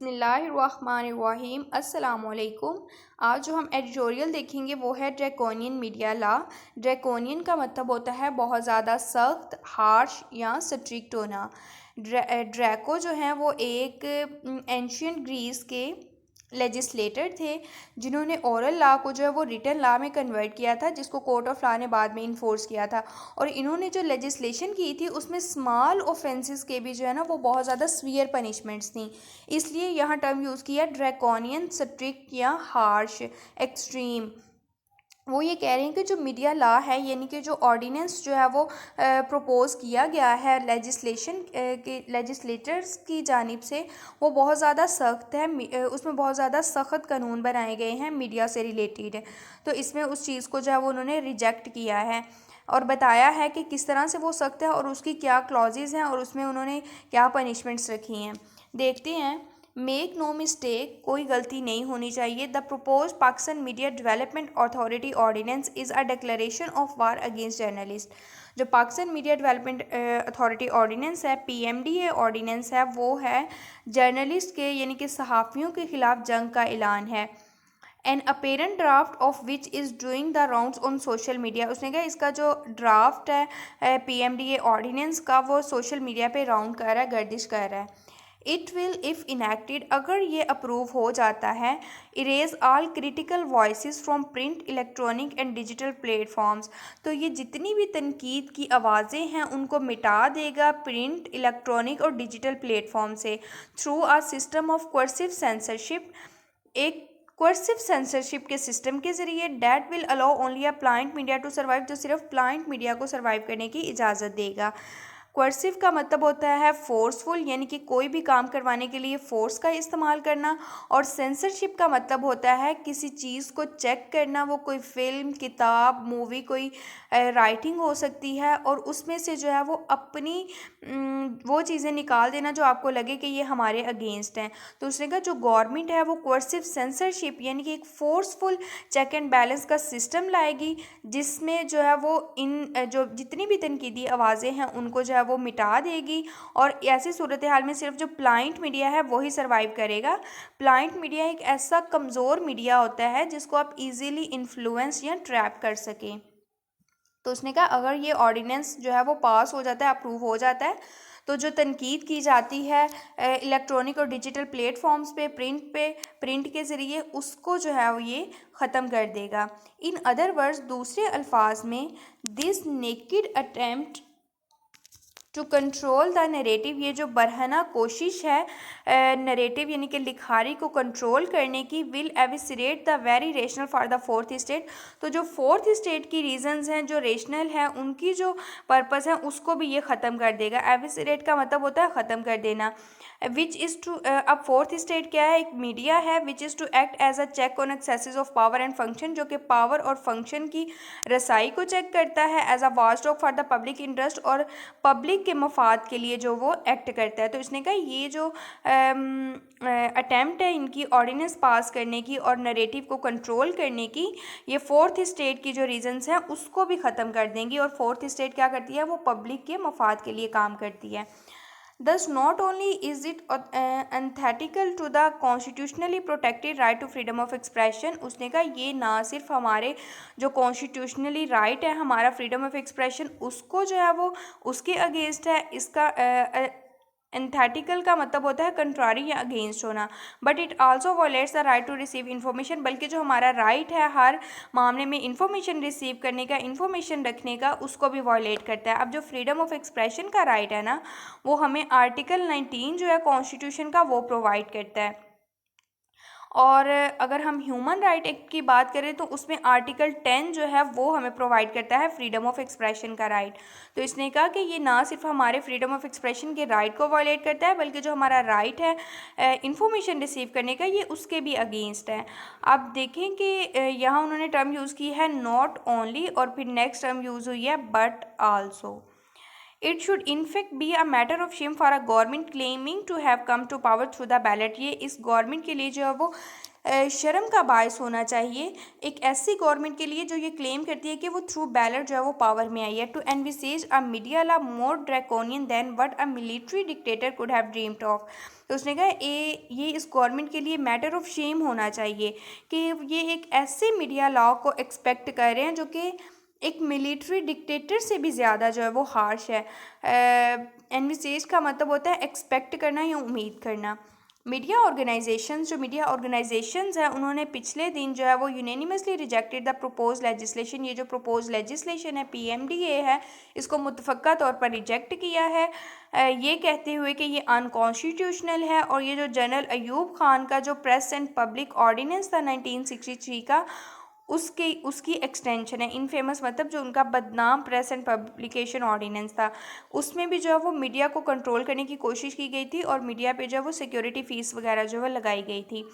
बिस्मिल्लाहिर्रहमानिर्रहीम अस्सलामुअलैकुम। आज जो हम एडिटोरियल देखेंगे वो है ड्रैकोनियन मीडिया लॉ। ड्रैकोनियन का मतलब होता है बहुत ज़्यादा सख्त, हार्श या स्ट्रिक्ट होना। ड्रैको जो है वो एक एंशियंट ग्रीस के लेजिस्लेटर थे जिन्होंने ओरल लॉ को जो है वो रिटन लॉ में कन्वर्ट किया था, जिसको कोर्ट ऑफ लॉ ने बाद में इन्फोर्स किया था। और इन्होंने जो लेजिस्लेशन की थी उसमें स्मॉल ऑफेंसेस के भी जो है ना वो बहुत ज़्यादा सीवियर पनिशमेंट्स थी। इसलिए यहाँ टर्म यूज़ किया ड्रैकोनियन, स्ट्रिक्ट या हार्श, एक्सट्रीम। वो ये कह रहे हैं कि जो मीडिया लॉ है यानी कि जो ऑर्डिनेंस जो है वो प्रपोज़ किया गया है लेजिस्लेशन के लेजिस्लेटर्स की जानिब से, वो बहुत ज़्यादा सख्त है। उसमें बहुत ज़्यादा सख्त कानून बनाए गए हैं मीडिया से रिलेटेड। तो इसमें उस चीज़ को जो है वो उन्होंने रिजेक्ट किया है और बताया है कि किस तरह से वो सख्त है और उसकी क्या क्लॉजेज़ हैं और उसमें उन्होंने क्या पनिशमेंट्स रखी हैं। देखते हैं। मेक नो मिस्टेक, कोई गलती नहीं होनी चाहिए। The proposed Pakistan media development authority ordinance is a declaration of war against journalist. जो Pakistan media development authority ordinance है, पीएमडीए ऑर्डिनेंस है, वो है जर्नलिस्ट के यानी कि सहाफ़ियों के ख़िलाफ़ जंग का ऐलान है। An apparent draft of which is doing the rounds on social media. उसने कहा इसका जो ड्राफ्ट है पीएमडीए ऑर्डिनेंस का, वो सोशल मीडिया पे राउंड कर रहा है, गर्दिश कर रहा है। इट विल इफ़ इनेक्टेड, अगर ये अप्रूव हो जाता है, erase all critical voice from print, electronic and digital platforms. तो ये जितनी भी तनकीद की आवाज़ें हैं उनको मिटा देगा प्रिंट, इलेक्ट्रॉनिक और डिजिटल प्लेटफॉर्म से, through a system of coercive censorship, एक कोर्सिव सेंसरशिप के सिस्टम के ज़रिए, that will allow only a pliant media to survive, जो सिर्फ प्लाइंट मीडिया को सर्वाइव करने की इजाज़त देगा। कोर्सिव का मतलब होता है फोर्सफुल, यानी कि कोई भी काम करवाने के लिए फ़ोर्स का इस्तेमाल करना। और सेंसरशिप का मतलब होता है किसी चीज़ को चेक करना, वो कोई फ़िल्म, किताब, मूवी, कोई राइटिंग हो सकती है, और उसमें से जो है वो अपनी वो चीज़ें निकाल देना जो आपको लगे कि ये हमारे अगेंस्ट हैं। तो उसने कहा जो गवर्नमेंट है वो कोर्सिव सेंसरशिप यानी कि एक फ़ोर्सफुल चेक एंड बैलेंस का सिस्टम लाएगी, जिसमें जो है वो इन जो जितनी भी तनकीदी आवाज़ें हैं उनको जो है वो मिटा देगी। और ऐसी सूरत हाल में सिर्फ जो प्लाइंट मीडिया है वही सर्वाइव करेगा। प्लाइंट मीडिया एक ऐसा कमज़ोर मीडिया होता है जिसको आप इजीली इन्फ्लुएंस या ट्रैप कर सकें। तो उसने कहा अगर ये ऑर्डिनेंस जो है वो पास हो जाता है, अप्रूव हो जाता है, तो जो तनकीद की जाती है इलेक्ट्रॉनिक और डिजिटल प्लेटफॉर्म्स पे प्रिंट के ज़रिए, उसको जो है वो ये ख़त्म कर देगा। इन अदर वर्ड्स, दूसरे अल्फाज में, this naked attempt to control the narrative, ये जो बरहना कोशिश है नरेटिव यानी कि लिखारी को कंट्रोल करने की, will एविसरेट the very rational for the fourth state. तो जो फोर्थ स्टेट की रीजंस हैं, जो रेशनल हैं, उनकी जो पर्पस है उसको भी ये ख़त्म कर देगा। एविसरेट का मतलब होता है ख़त्म कर देना। विच इज़ टू, अब फोर्थ स्टेट क्या है? एक मीडिया है which is to act as a check on excesses of power and function, जो कि पावर और फंक्शन की रसाई को चेक करता है, as a watchdog for the public interest, और पब्लिक के मफाद के लिए जो वो एक्ट करता है। तो इसने कहा ये जो अटैम्प्ट है इनकी ऑर्डिनेंस पास करने की और नरेटिव को कंट्रोल करने की, ये फोर्थ स्टेट की जो रीजंस हैं उसको भी ख़त्म कर देंगी। और फोर्थ स्टेट क्या करती है? वो पब्लिक के मफाद के लिए काम करती है। Thus, not only is it antithetical to the constitutionally protected right to freedom of expression, उसने कहा ये ना सिर्फ हमारे जो कॉन्स्टिट्यूशनली राइट है, हमारा फ्रीडम ऑफ एक्सप्रेशन, उसको जो है वो उसके अगेंस्ट है। इसका एंथेटिकल का मतलब होता है कंट्रारी या अगेंस्ट होना। But it also violates the right to receive information, बल्कि जो हमारा राइट है हर मामले में इन्फॉर्मेशन रिसीव करने का, इन्फॉर्मेशन रखने का, उसको भी वायलेट करता है। अब जो फ्रीडम ऑफ एक्सप्रेशन का राइट है ना, वो हमें आर्टिकल 19 जो है कॉन्स्टिट्यूशन का, वो प्रोवाइड करता है। और अगर हम ह्यूमन राइट एक्ट की बात करें तो उसमें आर्टिकल 10 जो है वो हमें प्रोवाइड करता है फ्रीडम ऑफ एक्सप्रेशन का राइट। तो इसने कहा कि ये ना सिर्फ हमारे फ्रीडम ऑफ एक्सप्रेशन के राइट को वायलेट करता है, बल्कि जो हमारा राइट है इंफॉर्मेशन रिसीव करने का, ये उसके भी अगेंस्ट है। आप देखें कि यहाँ उन्होंने टर्म यूज़ की है नॉट ओनली, और फिर नेक्स्ट टर्म यूज़ हुई है but also. It should in fact be a matter of shame for a government claiming to have come to power through the ballot. ये इस गवर्नमेंट के लिए जो है वो शर्म का बायस होना चाहिए, एक ऐसी गवर्नमेंट के लिए जो ये क्लेम करती है कि वो थ्रू बैलेट जो है वो पावर में आई है। To envisage a media law more draconian than what a military dictator could have dreamed of. तो उसने कहा ये इस गवर्नमेंट के लिए मैटर ऑफ शेम होना चाहिए कि ये एक ऐसे मीडिया लॉ को एक्सपेक्ट कर रहे हैं जो कि एक मिलिट्री डिक्टेटर से भी ज़्यादा जो है वो हार्श है। एनविसेज का मतलब होता है एक्सपेक्ट करना या उम्मीद करना। मीडिया ऑर्गेनाइजेशंस हैं उन्होंने पिछले दिन जो है वो यूनेनिमसली रिजेक्टेड द प्रपोज लेजिस्लेशन। ये जो प्रपोज लेजिस्लेशन है पीएमडीए है, इसको मुतफ़क्का तौर पर रिजेक्ट किया है, ये कहते हुए कि ये अनकॉन्स्टिट्यूशनल है। और ये जो जनरल अयूब खान का जो प्रेस एंड पब्लिक ऑर्डिनेंस था 1963 का, उसकी एक्सटेंशन है। इनफेमस मतलब जो उनका बदनाम प्रेस एंड पब्लिकेशन ऑर्डिनेंस था, उसमें भी जो है वो मीडिया को कंट्रोल करने की कोशिश की गई थी और मीडिया पे जो है वो सिक्योरिटी फीस वगैरह जो है लगाई गई थी।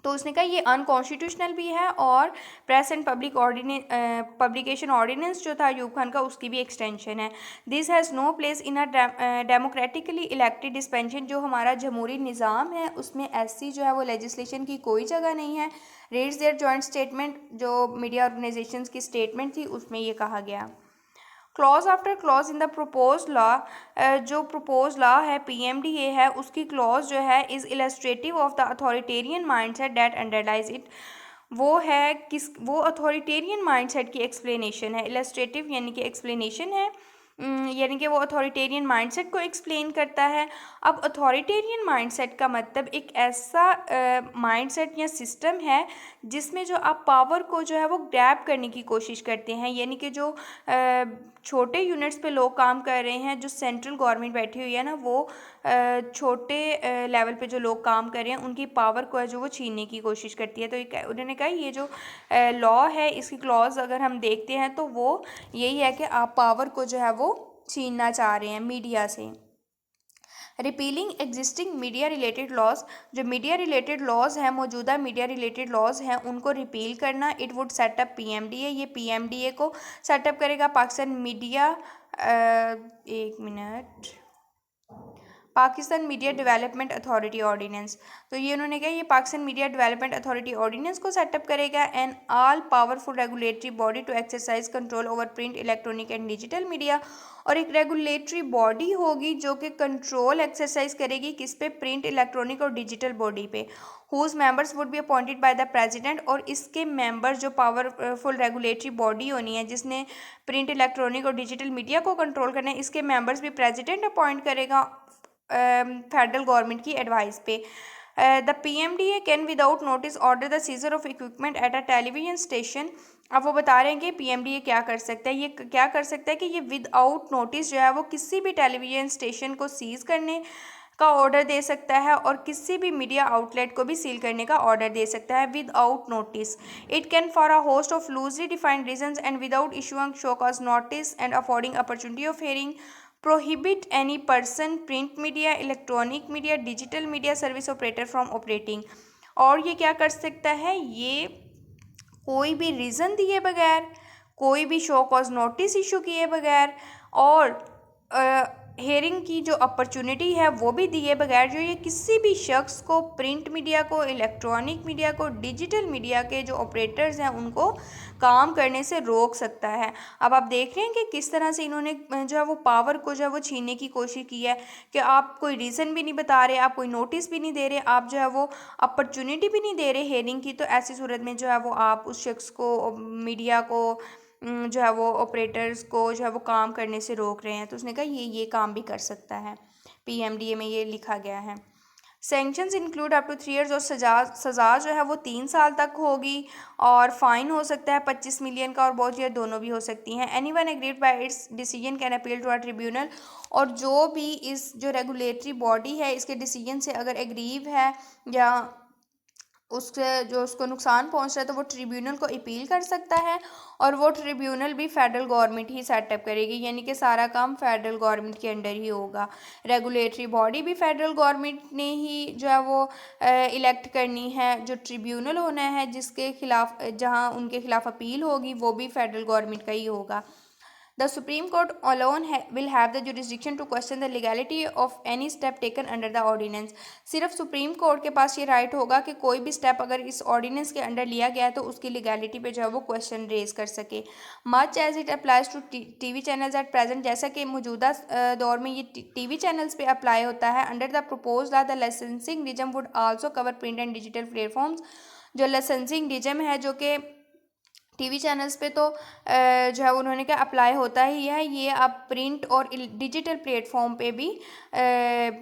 तो उसने कहा ये अनकॉन्स्टिट्यूशनल भी है और प्रेस एंड पब्लिकेशन ऑर्डिनेंस जो था अयूब खान का, उसकी भी एक्सटेंशन है। This has no place in a democratically elected dispensation. जो हमारा जमहूरी निज़ाम है उसमें ऐसी जो है वो लेजिस्लेशन की कोई जगह नहीं है। रीड्स देयर जॉइंट स्टेटमेंट, जो मीडिया ऑर्गेनाइजेशंस की स्टेटमेंट थी उसमें ये कहा गया। Clause after clause in the proposed law, जो प्रपोज लॉ है पीएमडीए है, उसकी क्लॉज जो है is illustrative of the authoritarian mindset that underlies it. वो अथॉरिटेरियन माइंडसेट की एक्सप्लेनेशन है। इलस्ट्रेटिव यानी कि एक्सप्लेनेशन है, यानी कि वो अथॉरिटेरियन माइंडसेट को एक्सप्लेन करता है। अब अथॉरिटेरियन माइंडसेट का मतलब एक ऐसा माइंडसेट या सिस्टम है जिसमें जो आप पावर को जो है वो ग्रैब करने की कोशिश करते हैं, यानी कि जो छोटे यूनिट्स पे लोग काम कर रहे हैं, जो सेंट्रल गवर्नमेंट बैठी हुई है ना, वो छोटे लेवल पे जो लोग काम कर रहे हैं उनकी पावर को है जो वो छीनने की कोशिश करती है। तो उन्होंने कहा ये जो लॉ है इसकी क्लॉज अगर हम देखते हैं तो वो यही है कि आप पावर को जो है वो छीनना चाह रहे हैं मीडिया से। Repealing existing media related laws, जो मीडिया रिलेटेड लॉज हैं, मौजूदा मीडिया रिलेटेड लॉज हैं, उनको रिपील करना। इट वुड सेटअप पीएमडीए, ये पीएमडीए को सेटअप करेगा। पाकिस्तान मीडिया एक minute Pakistan media development authority ordinance, तो ये उन्होंने कहा ये Pakistan media development authority ordinance को सेटअप करेगा। An all powerful regulatory body to exercise control over print electronic and digital media, और एक रेगुलेटरी बॉडी होगी जो कि कंट्रोल एक्सरसाइज करेगी किस पे, प्रिंट इलेक्ट्रॉनिक और डिजिटल बॉडी पे। Whose members would be appointed by the president, और इसके मेंबर्स जो पावरफुल रेगुलेटरी बॉडी होनी है जिसने प्रिंट इलेक्ट्रॉनिक और डिजिटल मीडिया को कंट्रोल करना है, इसके मेंबर्स भी प्रेसिडेंट अपॉइंट करेगा फेडरल गवर्नमेंट की एडवाइस पे। The PMDA can without notice order the seizure of equipment at a television station. अब वो बता रहे हैं कि पीएमडीए क्या कर सकता है, ये क्या कर सकता है कि ये विदाउट नोटिस जो है वो किसी भी टेलीविजन स्टेशन को सीज करने का ऑर्डर दे सकता है और किसी भी मीडिया आउटलेट को भी सील करने का ऑर्डर दे सकता है without notice. It can for a host of loosely defined reasons and without issuing show cause notice and affording opportunity of hearing prohibit any person, print media, electronic media, digital media service operator from operating। और ये क्या कर सकता है, ये कोई भी reason दिए बगैर, कोई भी शो कॉज नोटिस इशू किए बगैर और हेयरिंग की जो अपॉर्चुनिटी है वो भी दिए बगैर, जो ये किसी भी शख्स को, प्रिंट मीडिया को, इलेक्ट्रॉनिक मीडिया को, डिजिटल मीडिया के जो ऑपरेटर्स हैं उनको काम करने से रोक सकता है। अब आप देख रहे हैं कि किस तरह से इन्होंने जो है वो पावर को जो है वो छीनने की कोशिश की है कि आप कोई रीज़न भी नहीं बता रहे, आप कोई नोटिस भी नहीं दे रहे, आप जो है वो अपॉर्चुनिटी भी नहीं दे रहे हेयरिंग की। तो ऐसी सूरत में जो है वो आप उस शख्स को, मीडिया को, जो है वो ऑपरेटर्स को जो है वो काम करने से रोक रहे हैं। तो उसने कहा ये काम भी कर सकता है, पीएमडीए में ये लिखा गया है। Sanctions include up to 3 years, और सज़ा जो है वो 3 साल तक होगी और फाइन हो सकता है 25 मिलियन का, और बहुत या दोनों भी हो सकती हैं। Anyone aggrieved by its decision can appeal to a tribunal, और जो भी इस जो रेगुलेटरी बॉडी है इसके डिसीजन से अगर एग्रीव है या उससे जो उसको नुकसान पहुंच रहा है तो वो ट्रिब्यूनल को अपील कर सकता है, और वो ट्रिब्यूनल भी फेडरल गवर्नमेंट ही सेटअप करेगी, यानी कि सारा काम फेडरल गवर्नमेंट के अंडर ही होगा। रेगुलेटरी बॉडी भी फेडरल गवर्नमेंट ने ही जो है वो इलेक्ट करनी है। जो ट्रिब्यूनल होना है जिसके खिलाफ, जहां उनके खिलाफ अपील होगी, वो भी फेडरल गवर्नमेंट का ही होगा। The Supreme Court alone will have the jurisdiction to question the legality of any step taken under the ordinance. सिर्फ सुप्रीम कोर्ट के पास ये राइट होगा कि कोई भी स्टेप अगर इस ऑर्डिनेंस के अंडर लिया गया है तो उसकी लीगैलिटी पे जो है वो क्वेश्चन रेज कर सके. Much as it applies to TV channels at present, जैसा कि मौजूदा दौर में ये टीवी चैनल्स पे अप्लाई होता है. Under the proposed law the licensing regime would also cover print and digital platforms. जो लाइसेंसिंग रिजम है जो कि टीवी चैनल्स पे तो जो है उन्होंने क्या अप्लाई होता ही है, ये अब प्रिंट और डिजिटल प्लेटफॉर्म पे भी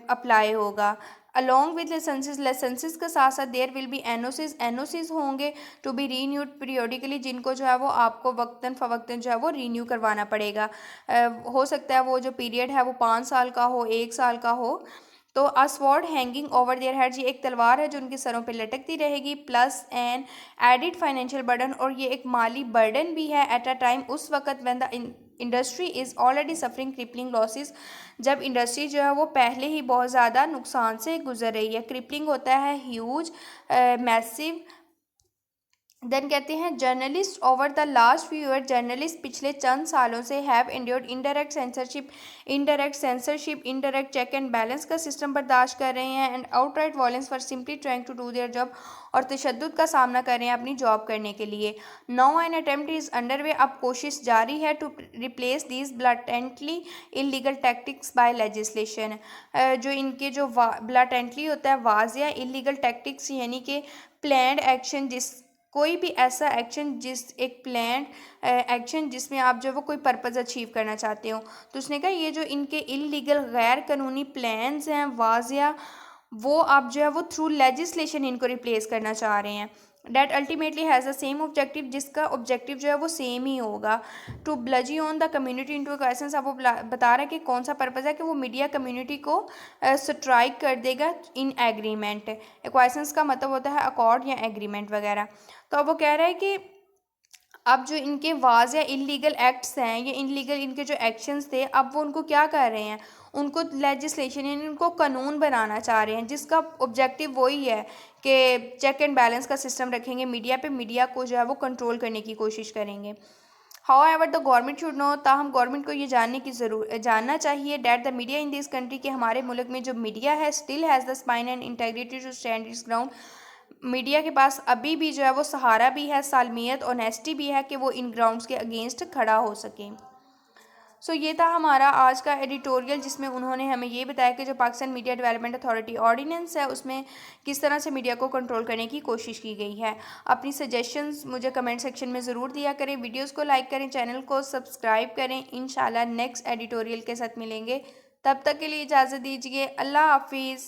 अप्लाई होगा. अलॉन्ग विद लाइसेंसेस के साथ साथ देयर विल बी एनओसीज होंगे टू बी रीन्यूड पीरियोडिकली, जिनको जो है वो आपको वक्तन फ़वक्तन जो है वो रीन्यू करवाना पड़ेगा. हो सकता है वो जो पीरियड है वो 5 साल का हो, 1 साल का हो. तो a sword hanging over their heads, ये एक तलवार है जो उनके सरों पे लटकती रहेगी. Plus an added financial burden, और ये एक माली बर्डन भी है एट अ टाइम, उस वक़्त when the industry is already suffering crippling losses, जब इंडस्ट्री जो है वो पहले ही बहुत ज़्यादा नुकसान से गुजर रही है. क्रिपलिंग होता है ह्यूज, मैसिव. देन कहते हैं journalist over the last few year, journalist पिछले चंद सालों से have endured indirect censorship, indirect check and balance का सिस्टम बर्दाश्त कर रहे हैं. And outright violence for simply trying to do their job, और तशद्दुद का सामना कर रहे हैं अपनी जॉब करने के लिए. Now an attempt is underway, अब कोशिश जारी है to replace these blatantly illegal tactics by legislation. जो इनके जो ब्लाटेंटली होता है वाज़िया इलीगल टैक्टिक्स, यानी कि प्लान्ड एक्शन, जिस कोई भी ऐसा एक्शन एक प्लान एक्शन जिसमें आप जो वो कोई पर्पज़ अचीव करना चाहते हो. तो उसने कहा ये जो इनके इलीगल गैर कानूनी प्लान्स हैं वाजिया, वो आप जो है वो थ्रू लेजिस्लेशन इनको रिप्लेस करना चाह रहे हैं. That ultimately has the same objective, जिसका ऑब्जेक्टिव जो है वो सेम ही होगा. To bludgeon on the community into question, अब वो बता रहा है कि कौन सा पर्पज़ है कि वो मीडिया कम्युनिटी को स्ट्राइक कर देगा इन एग्रीमेंट. क्वेश्चंस का मतलब होता है अकॉर्ड या एग्रीमेंट वगैरह. तो अब वो कह रहा है कि अब जो इनके वाज या इलीगल एक्ट्स हैं, ये इलीगल इनके जो एक्शंस थे, अब वो उनको क्या कर रहे हैं, उनको लेजिस्लेशन यानी उनको कानून बनाना चाह रहे हैं, जिसका ऑब्जेक्टिव वही है कि चेक एंड बैलेंस का सिस्टम रखेंगे मीडिया पे, मीडिया को जो है वो कंट्रोल करने की कोशिश करेंगे. However the government should know, ताहम गवर्नमेंट को ये जानना चाहिए that the media in this country, के हमारे मुल्क में जो मीडिया है still has the spine and integrity to stand its ground. Media के पास अभी भी जो है वो सहारा भी है, सालमियत, ऑनेस्टी भी है कि वो इन ग्राउंड्स के अगेंस्ट खड़ा हो सके. सो ये था हमारा आज का एडिटोरियल, जिसमें उन्होंने हमें ये बताया कि जो Pakistan media development authority ordinance है उसमें किस तरह से मीडिया को कंट्रोल करने की कोशिश की गई है. अपनी सजेशंस मुझे कमेंट सेक्शन में ज़रूर दिया करें, वीडियोस को लाइक करें, चैनल को सब्सक्राइब करें. इंशाल्लाह नेक्स्ट एडिटोरियल के साथ मिलेंगे, तब तक के लिए इजाज़त दीजिए. अल्लाह हाफिज़.